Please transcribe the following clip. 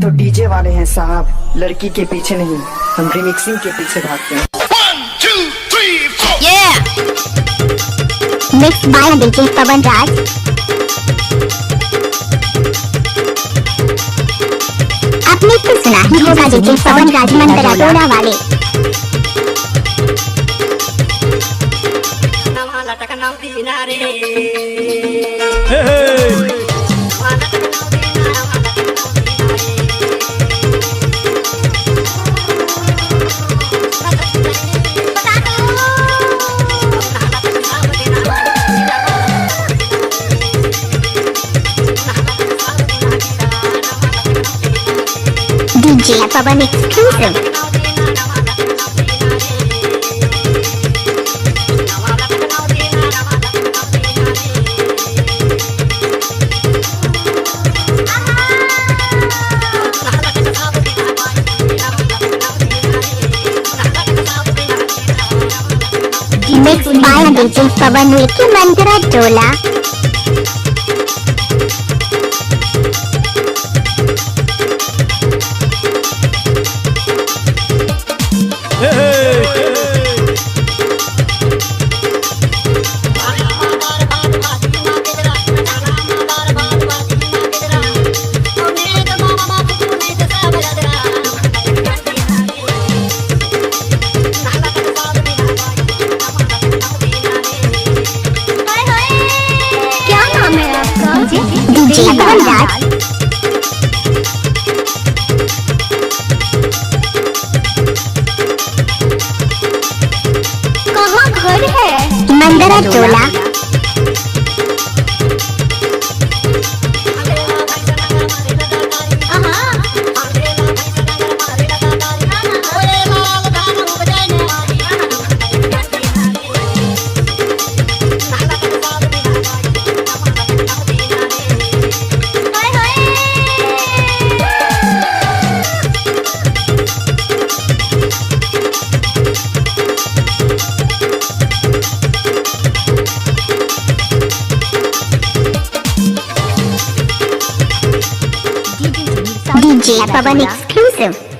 तो डीजे वाले हैं साहब, लड़की के पीछे नहीं, हम रिमिक्सिंग के पीछे भागते हैं। 1 2 3 4 Yeah! Mixed by DJ Pawan Raj. आपने तो सुना ही होगा DJ पवन राज मंदरा टोला वाले। DJ Pawan exclusive. Mixed by DJ Pawan Wiki Mandira Tola. DJ Pawan Raj. कहाँ घर है? मंदरा टोला। DJ Pawan exclusive.